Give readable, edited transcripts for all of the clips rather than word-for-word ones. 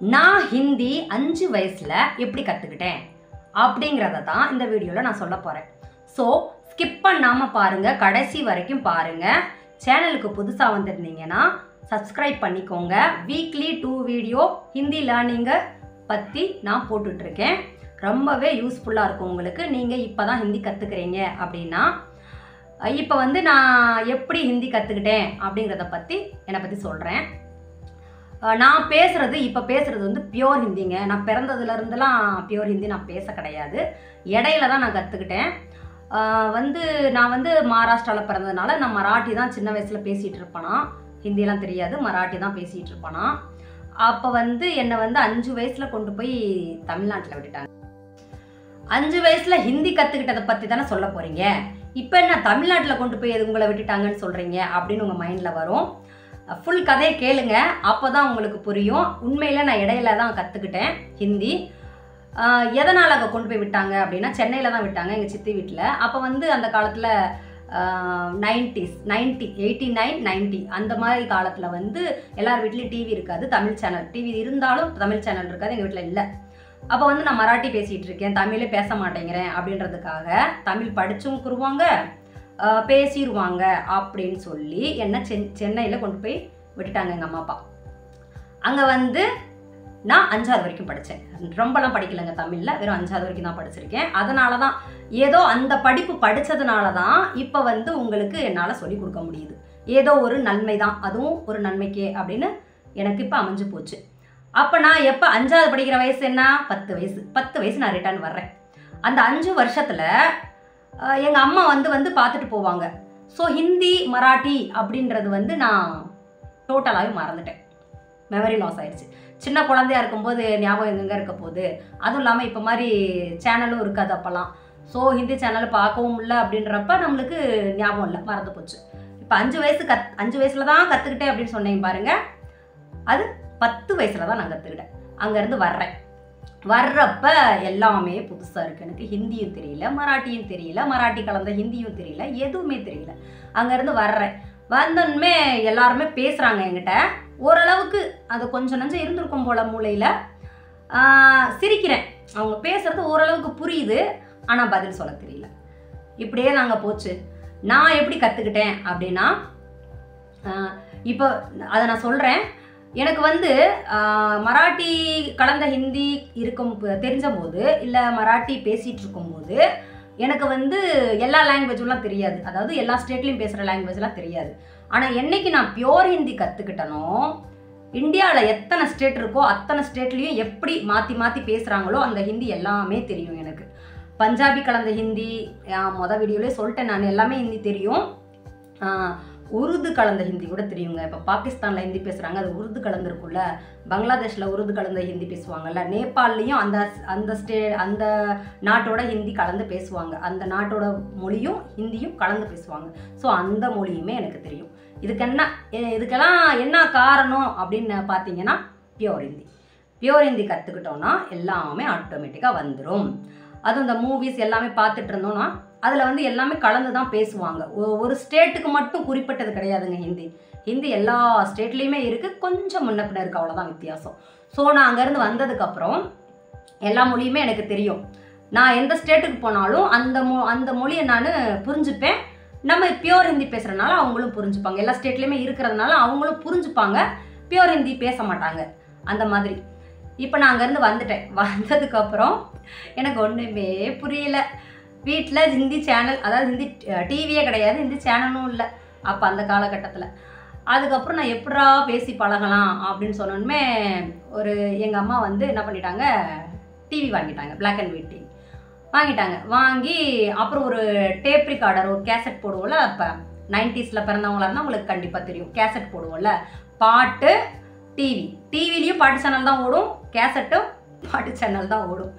நான் ஹிந்தி 5 வயசுல எப்படி கற்றுக்கிட்டேன் அப்படிங்கிறத தான் இந்த வீடியோவில் நான் சொல்ல போகிறேன். ஸோ ஸ்கிப் பண்ணாமல் பாருங்கள், கடைசி வரைக்கும் பாருங்கள். சேனலுக்கு புதுசாக வந்திருந்தீங்கன்னா சப்ஸ்கிரைப் பண்ணிக்கோங்க. வீக்லி 2 வீடியோ ஹிந்தி லேர்னிங்கை பற்றி நான் போட்டுட்ருக்கேன். ரொம்பவே யூஸ்ஃபுல்லாக இருக்கும் உங்களுக்கு. நீங்கள் இப்போ தான் ஹிந்தி கற்றுக்குறீங்க அப்படின்னா. இப்போ நான் எப்படி ஹிந்தி கற்றுக்கிட்டேன் அப்படிங்கிறத பற்றி என்னை பற்றி சொல்கிறேன். நான் பேசுகிறது இப்போ பேசுகிறது பியோர் ஹிந்திங்க. நான் பிறந்ததுலேருந்துலாம் பியோர் ஹிந்தி நான் பேச கிடையாது. இடையில தான் நான் கற்றுக்கிட்டேன். நான் மகாராஷ்டிராவில் பிறந்ததுனால நான் மராட்டி தான் சின்ன வயசில் பேசிகிட்டு இருப்பேனா. ஹிந்தியெலாம் தெரியாது, மராட்டி தான் பேசிகிட்டு இருப்பேனா. அப்போ என்னை 5 வயசில் கொண்டு போய் தமிழ்நாட்டில் விட்டுட்டாங்க. 5 வயசில் ஹிந்தி கற்றுக்கிட்டதை பற்றி தானே சொல்ல போகிறீங்க. இப்போ என்ன தமிழ்நாட்டில் கொண்டு போய் எது உங்களை விட்டுட்டாங்கன்னு சொல்கிறீங்க அப்படின்னு உங்கள் மைண்டில் வரும். ஃபுல் கதையை கேளுங்க, அப்போ தான் உங்களுக்கு புரியும். உண்மையில் நான் இடையில தான் கற்றுக்கிட்டேன் ஹிந்தி. எதனால் அங்கே கொண்டு போய் விட்டாங்க அப்படின்னா, சென்னையில் தான் விட்டாங்க, எங்கள் சித்தி வீட்டில். அப்போ அந்த காலத்தில் 89, 90 அந்த மாதிரி காலத்தில் எல்லார் வீட்லேயும் டிவி இருக்காது, தமிழ் சேனல். டிவி இருந்தாலும் தமிழ் சேனல் இருக்காது, எங்கள் வீட்டில் இல்லை. அப்போ நான் மராட்டி பேசிகிட்டு இருக்கேன், தமிழே பேச மாட்டேங்கிறேன் அப்படின்றதுக்காக தமிழ் படிச்சும் குருவாங்க, பேசிடுவாங்க அப்படின்னு சொல்லி என்னை சென்னையில் கொண்டு போய் விட்டுட்டாங்க எங்கள் அம்மா அப்பா. அங்கே நான் 5வது வரைக்கும் படித்தேன். ரொம்பலாம் படிக்கலைங்க தமிழில், வெறும் 5வது வரைக்கும் தான் படிச்சிருக்கேன். அதனால தான் ஏதோ அந்த படிப்பு படித்ததுனால தான் இப்போ உங்களுக்கு என்னால் சொல்லிக் கொடுக்க முடியுது. ஏதோ ஒரு நன்மை தான், அதுவும் ஒரு நன்மைக்கே அப்படின்னு எனக்கு இப்போ அமைஞ்சு போச்சு. அப்போ நான் எப்போ 5வது படிக்கிற வயசு என்ன, 10 வயசு நான் ரிட்டர்ன் வர்றேன். அந்த 5 வருஷத்தில் எங்கள் அம்மா பார்த்துட்டு போவாங்க. ஸோ ஹிந்தி மராட்டி அப்படின்றது நான் டோட்டலாகவே மறந்துட்டேன். மெமரி லாஸ் ஆயிடுச்சு. சின்ன குழந்தையா இருக்கும்போது ஞாபகம் எங்கெங்கே இருக்க போகுது. அதுவும் இல்லாமல் இப்போ மாதிரி சேனலும் இருக்காது அப்போல்லாம். ஸோ ஹிந்தி சேனல் பார்க்கவும் இல்லை அப்படின்றப்ப நம்மளுக்கு ஞாபகம் இல்லை, மறந்து போச்சு. இப்போ 5 வயசில் தான் கற்றுக்கிட்டேன் அப்படின்னு சொன்னீங்க பாருங்கள். அது 10 வயசில் தான் நான் கற்றுக்கிட்டேன். அங்கேருந்து வர்றப்ப எல்லாமே புதுசாக இருக்குது. எனக்கு ஹிந்தியும் தெரியல, மராட்டியும் தெரியல, மராட்டி கலந்த ஹிந்தியும் தெரியல, எதுவுமே தெரியல. அங்கேருந்து வந்தோன்னுமே எல்லாருமே பேசுகிறாங்க என்கிட்ட. ஓரளவுக்கு அது கொஞ்சம் நஞ்சம் இருந்திருக்கும் போல் மூளையில். சிரிக்கிறேன், அவங்க பேசுகிறது ஓரளவுக்கு புரியுது, ஆனால் பதில் சொல்ல தெரியல. இப்படியே நாங்கள் போச்சு. நான் எப்படி கற்றுக்கிட்டேன் அப்படின்னா, இப்போ அதை நான் சொல்கிறேன். எனக்கு மராட்டி கலந்த ஹிந்தி தெரிஞ்ச போது, இல்லை மராட்டி பேசிகிட்டு இருக்கும்போது எனக்கு எல்லா லாங்குவேஜெலாம் தெரியாது. அதாவது எல்லா ஸ்டேட்லேயும் பேசுகிற லாங்குவேஜ்லாம் தெரியாது. ஆனால் என்னைக்கு நான் பியோர் ஹிந்தி கற்றுக்கிட்டனோ, இந்தியாவில் எத்தனை ஸ்டேட் இருக்கோ அத்தனை ஸ்டேட்லேயும் எப்படி மாற்றி பேசுகிறாங்களோ அந்த ஹிந்தி எல்லாமே தெரியும் எனக்கு. பஞ்சாபி கலந்த ஹிந்தி மொதல் வீடியோலேயே சொல்லிட்டேன் நான், எல்லாமே ஹிந்தி தெரியும். உருது கலந்த ஹிந்தி கூட தெரியுங்க. இப்போ பாகிஸ்தானில் ஹிந்தி பேசுகிறாங்க, அது உருது கலந்துருக்குல்ல. பங்களாதேஷில் உருது கலந்த ஹிந்தி பேசுவாங்கல்ல. நேபாள்லேயும் அந்த நாட்டோட ஹிந்தி கலந்து பேசுவாங்க. அந்த நாட்டோட மொழியும் ஹிந்தியும் கலந்து பேசுவாங்க. ஸோ அந்த மொழியுமே எனக்கு தெரியும். இதுக்கெல்லாம் என்ன காரணம் அப்படின்னு பார்த்தீங்கன்னா, பியோர் ஹிந்தி கற்றுக்கிட்டோன்னா எல்லாமே ஆட்டோமேட்டிக்காக வந்துடும். அதுவும் இந்த மூவிஸ் எல்லாமே பார்த்துட்டு இருந்தோன்னா அதில் எல்லாமே கலந்து தான் பேசுவாங்க. ஒரு ஸ்டேட்டுக்கு மட்டும் குறிப்பிட்டது கிடையாதுங்க ஹிந்தி எல்லா ஸ்டேட்லேயுமே இருக்குது. கொஞ்சம் முன்ன பின்ன இருக்குது, அவ்வளோதான் வித்தியாசம். ஸோ நான் அங்கேருந்து வந்ததுக்கப்புறம் எல்லா மொழியுமே எனக்கு தெரியும். நான் எந்த ஸ்டேட்டுக்கு போனாலும் அந்த மொழியை நான் புரிஞ்சுப்பேன். நம்ம பியோர் ஹிந்தி பேசுகிறதுனால அவங்களும் புரிஞ்சுப்பாங்க. எல்லா ஸ்டேட்லேயுமே இருக்கிறதுனால அவங்களும் புரிஞ்சுப்பாங்க, பியோர் ஹிந்தி பேச மாட்டாங்க, அந்த மாதிரி. இப்போ நான் அங்கேருந்து வந்ததுக்கப்புறம் எனக்கு ஒன்றுமே புரியல. வீட்டில் ஹிந்தி சேனல், அதாவது ஹிந்தி டிவியே கிடையாது, ஹிந்தி சேனலும் இல்லை அப்போ அந்த காலகட்டத்தில். அதுக்கப்புறம் நான் எப்படா பேசி பழகலாம் அப்படின்னு சொன்னோன்னுமே எங்கள் அம்மா என்ன பண்ணிட்டாங்க, டிவி வாங்கிட்டாங்க. பிளாக் அண்ட் ஒயிட் டிவி வாங்கி அப்புறம் ஒரு டேப் ரிகார்டர், ஒரு கேசட் போடுவோம்ல. அப்போ 90ஸ்ல பிறந்தவங்களா இருந்தால் உங்களுக்கு கண்டிப்பாக தெரியும். கேசட் போடுவோம்ல, பாட்டு, டிவிலையும் பாட்டு சேனல் தான் ஓடும், கேசட்டும் பாட்டு சேனல் தான் ஓடும்.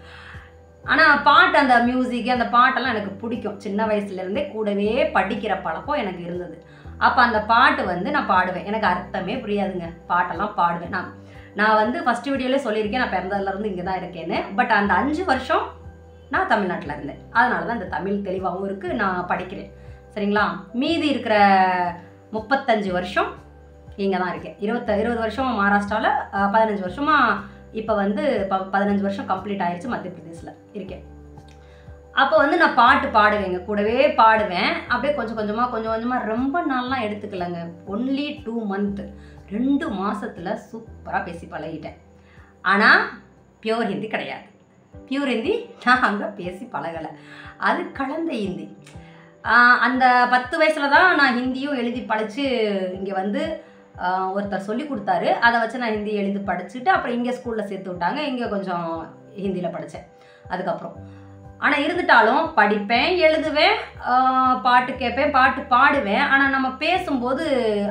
ஆனால் பாட்டு, அந்த மியூசிக், அந்த பாட்டெல்லாம் எனக்கு பிடிக்கும். சின்ன வயசுலேருந்தே கூடவே படிக்கிற பழக்கம் எனக்கு இருந்தது. அப்போ அந்த பாட்டு நான் பாடுவேன். எனக்கு அர்த்தமே புரியாதுங்க, பாட்டெல்லாம் பாடுவேன். நான் ஃபஸ்ட்டு வீடியோலேயே சொல்லியிருக்கேன், நான் பிறந்ததுலேருந்து இங்கே தான் இருக்கேன்னு. பட் அந்த 5 வருஷம் நான் தமிழ்நாட்டில் இருந்தேன். அதனால தான் இந்த தமிழ் தெளிவாகவும் இருக்குது, நான் படிக்கிறேன். சரிங்களா? மீதி இருக்கிற 35 வருஷம் இங்கே தான் இருக்கேன். 20 வருஷம் மகாராஷ்டிராவில், 15 வருஷமாக இப்போ வந்து 15 வருஷம் கம்ப்ளீட் ஆயிடுச்சு, மத்திய பிரதேசில் இருக்கேன். அப்போ வந்து நான் பாட்டு பாடுவேங்க, கூடவே பாடுவேன். அப்படியே கொஞ்சம் கொஞ்சமாக ரொம்ப நாள்லாம் எடுத்துக்கலங்க. ஒன்லி 2 மந்த், 2 மாதத்தில் சூப்பராக பேசி பழகிட்டேன். ஆனால் பியூர் ஹிந்தி கிடையாது. பியூர் ஹிந்தி நான் அங்கே பேசி பழகலை, அது கலந்த ஹிந்தி. அந்த 10 வயசில் தான் நான் ஹிந்தியும் எழுதி படித்து இங்கே வந்து ஒருத்தர் சொல்லி கொடுத்தாரு. அதை வச்சு நான் ஹிந்தி எழுதி படிச்சுட்டு அப்புறம் இங்கே ஸ்கூலில் சேர்த்து விட்டாங்க. இங்கே கொஞ்சம் ஹிந்தியில் படித்தேன் அதுக்கப்புறம். ஆனால் இருந்துட்டாலும் படிப்பேன், எழுதுவேன், பாட்டு கேட்பேன், பாட்டு பாடுவேன். ஆனால் நம்ம பேசும்போது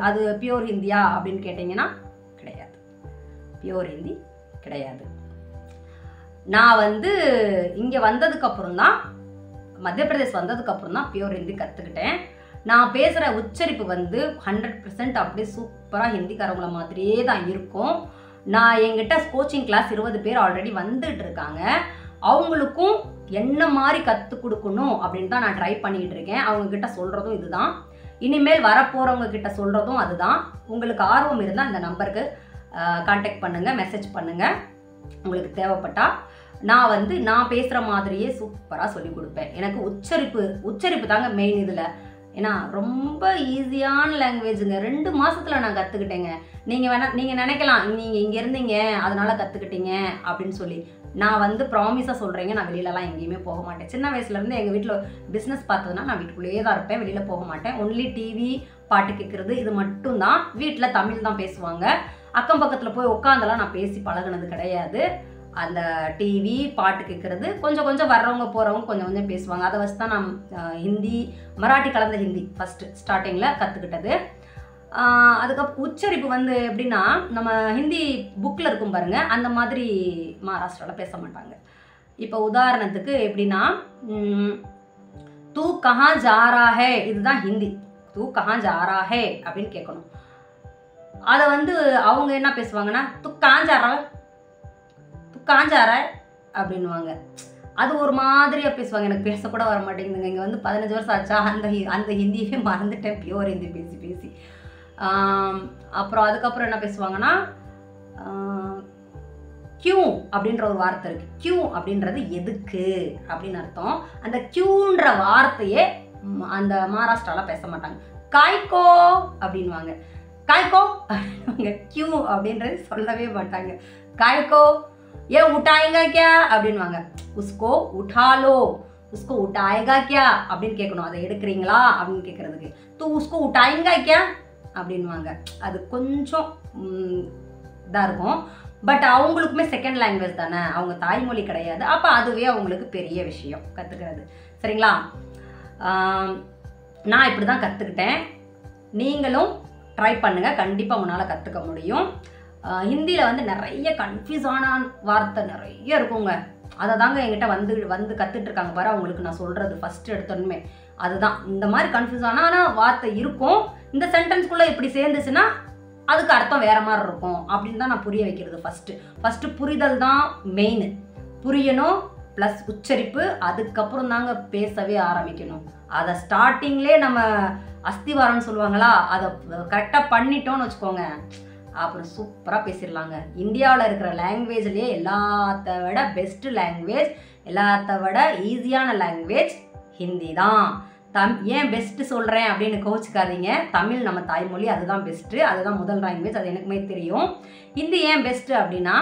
அது பியூர் ஹிந்தியா அப்படின்னு கேட்டிங்கன்னா கிடையாது, பியூர் ஹிந்தி கிடையாது. நான் வந்து இங்கே வந்ததுக்கப்புறம் தான், மத்திய பிரதேஷ் வந்ததுக்கப்புறம் தான் பியூர் ஹிந்தி கற்றுக்கிட்டேன். நான் பேசுகிற உச்சரிப்பு வந்து 100% அப்படியே சூப்பராக ஹிந்திக்காரவங்கள மாதிரியே தான் இருக்கும். நான் என்கிட்ட கோச்சிங் கிளாஸ் 20 பேர் ஆல்ரெடி வந்துட்டு இருக்காங்க. அவங்களுக்கும் என்ன மாதிரி கற்றுக் கொடுக்கணும் அப்படின்னு தான் நான் ட்ரை பண்ணிக்கிட்டு இருக்கேன். அவங்கக்கிட்ட சொல்கிறதும் இதுதான், இனிமேல் வரப்போகிறவங்க கிட்ட சொல்கிறதும் அதுதான். உங்களுக்கு ஆர்வம் இருந்தால் இந்த நம்பருக்கு கான்டாக்ட் பண்ணுங்கள், மெசேஜ் பண்ணுங்கள். உங்களுக்கு தேவைப்பட்டால் நான் பேசுகிற மாதிரியே சூப்பராக சொல்லிக் கொடுப்பேன். எனக்கு உச்சரிப்பு தாங்க மெயின் இதில். ஏன்னா ரொம்ப ஈஸியான லாங்குவேஜுங்க. 2 மாதத்தில் நான் கற்றுக்கிட்டேங்க. நீங்கள் நினைக்கலாம் நீங்கள் இங்கே இருந்தீங்க அதனால் கற்றுக்கிட்டீங்க அப்படின்னு சொல்லி. நான் வந்து ப்ராமிஸாக சொல்கிறேங்க, நான் வெளியிலலாம் எங்கேயுமே போக மாட்டேன். சின்ன வயசுலேருந்து எங்கள் வீட்டில் பிஸ்னஸ் பார்த்ததுன்னா நான் வீட்டுக்குள்ளேயே தான் இருப்பேன், வெளியில் போக மாட்டேன். ஒன்லி டிவி, பாட்டு கேட்குறது, இது மட்டும்தான். வீட்டில் தமிழ் தான் பேசுவாங்க. அக்கம் பக்கத்தில் போய் உட்காந்தெல்லாம் நான் பேசி பழகினது கிடையாது. அந்த டிவி, பாட்டு கேட்குறது, கொஞ்சம் வர்றவங்க போகிறவங்க கொஞ்சம் பேசுவாங்க. அதை வச்சு தான் நான் ஹிந்தி, மராட்டி கலந்த ஹிந்தி ஃபஸ்ட்டு ஸ்டார்டிங்கில் கற்றுக்கிட்டது. அதுக்கப்புறம் உச்சரிப்பு வந்து எப்படின்னா, நம்ம ஹிந்தி புக்கில் இருக்கும் பாருங்கள், அந்த மாதிரி மகாராஷ்டிராவில் பேச மாட்டாங்க. இப்போ உதாரணத்துக்கு எப்படின்னா, தூ கஹா ஜா ரா ஹே, இதுதான் ஹிந்தி. தூ கஹா ஜா ரா ஹே அப்படின்னு கேட்கணும். அதை வந்து அவங்க என்ன பேசுவாங்கன்னா, தூ காஞ்சாரா காஞ்சாரா அப்படின்வாங்க. அது ஒரு மாதிரியாக பேசுவாங்க, எனக்கு பேசக்கூட வர மாட்டேங்குதுங்க. இங்கே வந்து 15 வருஷம் ஆச்சா, அந்த ஹிந்தியவே மறந்துட்டேன், பியூர் ஹிந்தி பேசி. அப்புறம் அதுக்கப்புறம் என்ன பேசுவாங்கன்னா, கியூ அப்படின்ற ஒரு வார்த்தை இருக்குது. கியூ அப்படின்றது எதுக்கு அப்படின்னு அர்த்தம். அந்த கியூன்ற வார்த்தையே அந்த மகாராஷ்டிராவில் பேச மாட்டாங்க. காய்கோ அப்படின்வாங்க. காய்கோ அப்படின்வாங்க. கியூ அப்படின்றது சொல்லவே மாட்டாங்க. காய்கோ ஏ உட்டாயங்கா கியா அப்படின்வாங்க. உஸ்கோ உட்டாலோ, உஸ்கோ உட்டாயங்கா கியா அப்படின்னு கேட்கணும். அதை எடுக்கிறீங்களா அப்படின்னு கேட்குறதுக்கு தூ உஸ்கோ உட்டாயங்கா கியா அப்படின்வாங்க. அது கொஞ்சம் இதாக இருக்கும். பட் அவங்களுக்குமே செகண்ட் லாங்குவேஜ் தானே, அவங்க தாய்மொழி கிடையாது. அப்போ அதுவே அவங்களுக்கு பெரிய விஷயம் கற்றுக்கிறது. சரிங்களா? நான் இப்படி தான் கற்றுக்கிட்டேன். நீங்களும் ட்ரை பண்ணுங்கள், கண்டிப்பாக உங்களால் கற்றுக்க முடியும். ஹிந்தியில் வந்து நிறைய கன்ஃபியூஸான வார்த்தை நிறைய இருக்குங்க. அதை தாங்க என்கிட்ட வந்து கற்றுட்ருக்காங்க பாரு, அவங்களுக்கு நான் சொல்கிறது ஃபஸ்ட்டு எடுத்தோன்னுமே அதுதான். இந்த மாதிரி கன்ஃபியூஸான வார்த்தை இருக்கும். இந்த சென்டென்ஸ்குள்ளே இப்படி சேர்ந்துச்சுன்னா அதுக்கு அர்த்தம் வேறு மாதிரி இருக்கும் அப்படின்னு தான் நான் புரிய வைக்கிறது. ஃபஸ்ட்டு புரிதல் தான் மெயின். புரியணும் ப்ளஸ் உச்சரிப்பு, அதுக்கப்புறம் தாங்க பேசவே ஆரம்பிக்கணும். அதை ஸ்டார்டிங்லேயே நம்ம அஸ்திவாரம்னு சொல்லுவாங்களா, அதை கரெக்டாக பண்ணிட்டோன்னு வச்சுக்கோங்க, அப்புறம் சூப்பராக பேசிடலாங்க. இந்தியாவில் இருக்கிற லாங்குவேஜ்லேயே எல்லாத்த விட பெஸ்ட்டு லாங்குவேஜ், எல்லாத்த விட ஈஸியான லாங்குவேஜ் ஹிந்தி தான். ஏன் பெஸ்ட்டு சொல்கிறேன் அப்படின்னு கோச்சிக்காதீங்க. தமிழ் நம்ம தாய்மொழி, அதுதான் பெஸ்ட்டு, அதுதான் முதல் லாங்குவேஜ், அது எனக்குமே தெரியும். ஹிந்தி ஏன் பெஸ்ட்டு அப்படின்னா,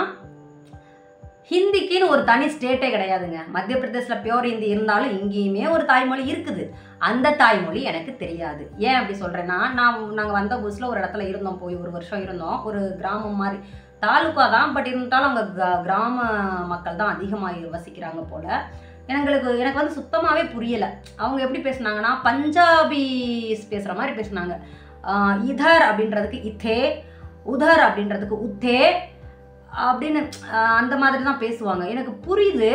ஹிந்திக்குன்னு ஒரு தனி ஸ்டேட்டே கிடையாதுங்க. மத்திய பிரதேசில் பியூர் ஹிந்தி இருந்தாலும் இங்கேயுமே ஒரு தாய்மொழி இருக்குது. அந்த தாய்மொழி எனக்கு தெரியாது. ஏன் அப்படி சொல்கிறேன்னா, நாங்கள் வந்த புதுசில் ஒரு இடத்துல இருந்தோம், போய் 1 வருஷம் இருந்தோம். ஒரு கிராமம் மாதிரி, தாலுக்கா தான், பட் இருந்தாலும் அங்கே கிராம மக்கள் தான் அதிகமாக வசிக்கிறாங்க போல். எனக்கு வந்து சுத்தமாகவே புரியலை. அவங்க எப்படி பேசுனாங்கன்னா, பஞ்சாபிஸ் பேசுகிற மாதிரி பேசுனாங்க. இதர் அப்படின்றதுக்கு இத்தே, உதர் அப்படின்றதுக்கு உத்தே அப்படின்னு அந்த மாதிரி தான் பேசுவாங்க. எனக்கு புரியுது,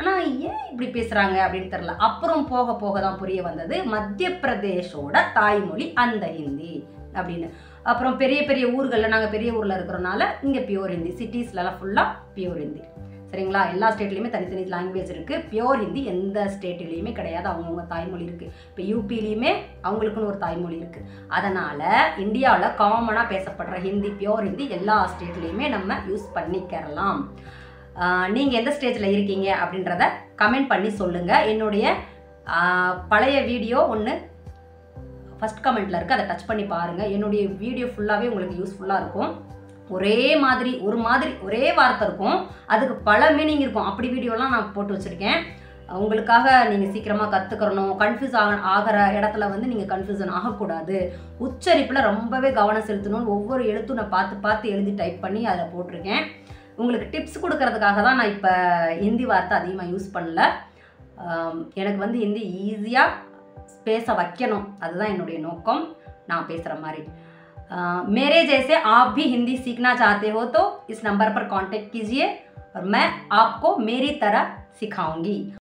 ஆனால் ஏன் இப்படி பேசுகிறாங்க அப்படின்னு தெரில. அப்புறம் போக தான் புரிய வந்தது, மத்திய பிரதேஷோட தாய்மொழி அந்த ஹிந்தி அப்படின்னு. அப்புறம் பெரிய ஊர்களில், நாங்கள் பெரிய ஊரில் இருக்கிறனால இங்கே பியூர் ஹிந்தி, சிட்டிஸ்லலாம் ஃபுல்லாக பியூர் ஹிந்தி. சரிங்களா? எல்லா ஸ்டேட்லேயுமே தனித்தனி லாங்குவேஜ் இருக்குது. பியோர் ஹிந்தி எந்த ஸ்டேட்லேயுமே கிடையாது, அவங்கவுங்க தாய்மொழி இருக்குது. இப்போ யூபிலையுமே அவங்களுக்குன்னு ஒரு தாய்மொழி இருக்குது. அதனால் இந்தியாவில் காமனாக பேசப்படுற ஹிந்தி, பியோர் ஹிந்தி எல்லா ஸ்டேட்லேயுமே நம்ம யூஸ் பண்ணிக்கிறலாம். நீங்கள் எந்த ஸ்டேஜில் இருக்கீங்க அப்படின்றத கமெண்ட் பண்ணி சொல்லுங்கள். என்னுடைய பழைய வீடியோ ஒன்று ஃபஸ்ட் கமெண்ட்டில் இருக்குது, அதை டச் பண்ணி பாருங்கள். என்னுடைய வீடியோ ஃபுல்லாகவே உங்களுக்கு யூஸ்ஃபுல்லாக இருக்கும். ஒரே வார்த்தை இருக்கும், அதுக்கு பல மீனிங் இருக்கும். அப்படி வீடியோலாம் நான் போட்டு வச்சுருக்கேன். உங்களுக்காக நீங்கள் சீக்கிரமாக கற்றுக்கிறணும். கன்ஃபியூஸ் ஆகிற இடத்துல வந்து நீங்கள் கன்ஃபியூஷன் ஆகக்கூடாது. உச்சரிப்பில் ரொம்பவே கவனம் செலுத்தணும்னு ஒவ்வொரு எழுத்தும் நான் பார்த்து எழுதி டைப் பண்ணி அதில் போட்டிருக்கேன். உங்களுக்கு டிப்ஸ் கொடுக்கறதுக்காக தான் நான் இப்போ ஹிந்தி வார்த்தை அதிகமாக யூஸ் பண்ணல. எனக்கு வந்து ஹிந்தி ஈஸியாக பேச வைக்கணும், அதுதான் என்னுடைய நோக்கம். நான் பேசுகிற மாதிரி मेरे जैसे आप भी हिंदी सीखना चाहते हो तो इस नंबर पर कांटेक्ट कीजिए और मैं आपको मेरी तरह सिखाऊंगी।